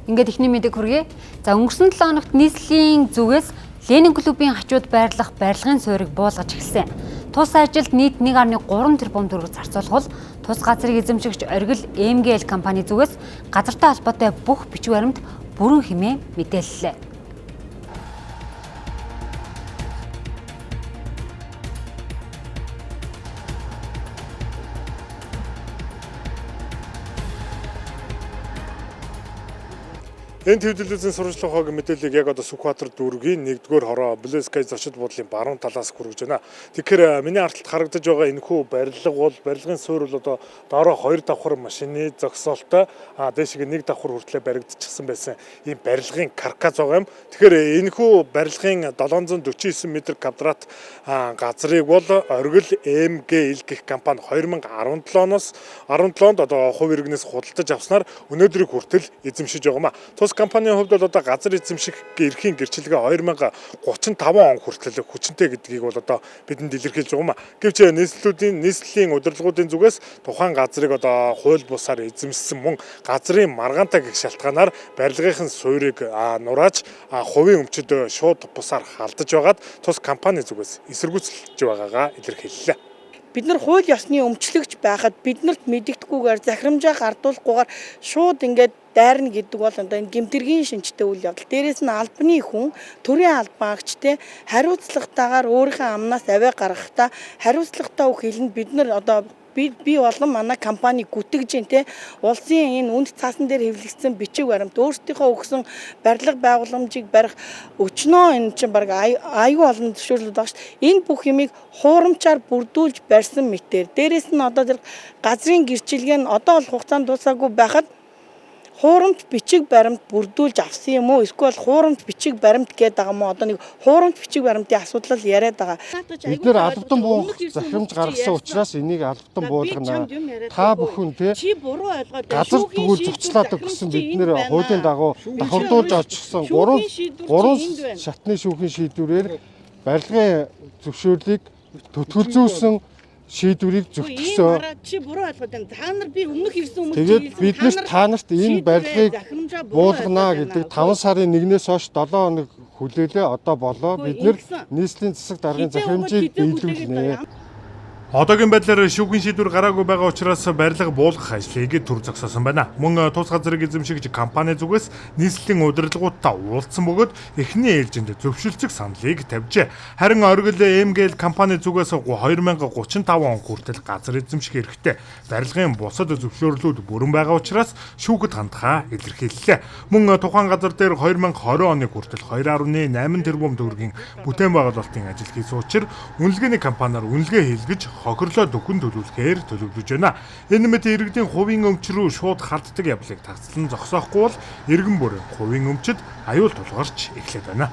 Ингээд ихний мэдээг хүргэе. За өнгөрсөн 7 хоногт нийслэлийн зүгээс Ленин клубын хажууд байрлах барилгын суурийг буулгаж эхэлсэн. Тус ажилд нийт 1.3 тэрбум төгрөг зарцуулах бол тус газрыг эзэмшигч Оргил МГЛ компани зүгээс газартай холбоотой бүх бичиг баримт бүрэн хэмээн мэдээллээ. Энэ төвлөрлийн сурвалжлах хоогийн мэдээллийг яг одоо Сүхбаатар дүүргийн 1-р хороо Блэскай зочид буудлын баруун талаас хүргэж байна. Тэгэхээр миний арталт харагдаж байгаа энэхүү барилга бол барилгын суурь бол одоо доороо 2 давхар машины зогсоолтой дээшиг 1 давхар хүртлээр баригдчихсан байсан ийм барилгын каркас байгаа юм. Тэгэхээр энэхүү барилгын 749 м квадрат газрыг бол Оргил МГЛ гэх компани 2017 оноос 17-нд одоо хувь иргэнээс худалдаж авснаар өнөөдрийг хүртэл эзэмшиж байгаа маа. Компанийн хувьд бол одоо газар эзэмших эрхийн гэрчлэгээ 2035 он хүртэл хүчинтэй гэдгийг бол одоо бидэнд илэрхийлж байгаа юм. Гэвч нийслэлийн удирдлагуудын зүгээс тухайн газрыг одоо хууль бусаар эзэмшсэн мөн газрын маргаантай гэх шалтгаанаар барилгын суурийг нурааж хувийн өмчөд шууд бусаар халдаж байгаад тус компани зүгээс эсэргүүцэлж байгаагаа илэрхийллээ. Бид нар хууль ёсны өмчлөгч байхад биднэрт мэддэггүйгээр захирамжаа гардуулахгүйгээр шууд ингээд дайрна гэдэг бол одоо энэ гэмтэргийн шинжтэй үйл явдал. Дээрээс нь албаны хүн төрийн албаагч те хариуцлагатайгаар өөрийнхөө амнаас аваа гаргахдаа хариуцлагатай үг хэлнэ. Бид нар одоо би болон манай компани гүтгэж дээ те улсын энэ үнд цаасан дээр хэвлэгдсэн бичиг баримт өөрсдийнхөө өгсөн барилга байгууламжийг барих өчнөө энэ чинь баг аюу олон зөвшөөрлүүд багш. Энэ бүх юмыг хуурамчаар бүрдүүлж барьсан мэтээр. Дээрээс нь одоо тэр газрын гэрчилгээ нь одоо бол хугацаанд дуусаагүй байхад хуурамч бичиг баримт бүрдүүлж авсан юм уу? Эсвэл хуурамч бичиг баримт гэдэг байгаа юм уу? Одоо нэг хуурамч бичиг баримтын асуудал яриад байгаа. Бид нэр албадан буух захирамж гаргасан учраас энийг албадан буулгана. Та бүхэн те газар тгүүл зурчлаад гэсэн бид нэр хуулийн дагуу давхардуулж очихсон 3 шатны шүүхийн шийдвэрээр барилгын зөвшөөрлийг төтгөлзүүлсэн шийдвэрийг зөвтгсөн. Чи буруу ойлгоод байна. Та нар би өмнөх ирсэн хүмүүс тэгээд бид та нарт энэ барилгыг буулгана гэдэг 5 сарын 1-ээс хойш 7 хоног хүлээлээ одоо болоо. Бид нэр нийслэлийн засаг даргын захирамжийг биелүүлнэ. Одоогийн байдлаар шүүхийн шийдвэр гараагүй байгаа учраас барилга буулгах ажлыг төр зогсоосон байна. Мөн тус газрыг эзэмшигч компани зүгээс нийслэлийн удирдлагуудтай уулзсан бөгөөд эхний ээлжинд зөвшөлтсөх саналыг тавьжээ. Харин Оргил МГЛ компани зүгээс 2035 он хүртэл газар эзэмших эрхтэй барилгын бусад зөвшөөрлүүд бүрэн байгаа учраас шүүхэд хандхаа илэрхийллээ. Мөн тухайн газар дээр 2020 оны хүртэл 2.8 тэрбум төгрөгийн бүтээн байгуулалтын ажил хийсэн учраас үнэлгээний компаниар үнэлгээ хийлгэж хохирлоо дөхөн төлөвлөхээр төлөвлөж байна. Энэ мэт иргэдийн хувийн өмч рүү шууд харддаг явдлыг тагцлан зогсоохгүй бол иргэн бүр хувийн өмчөд аюул тулгарч эхлэх байна.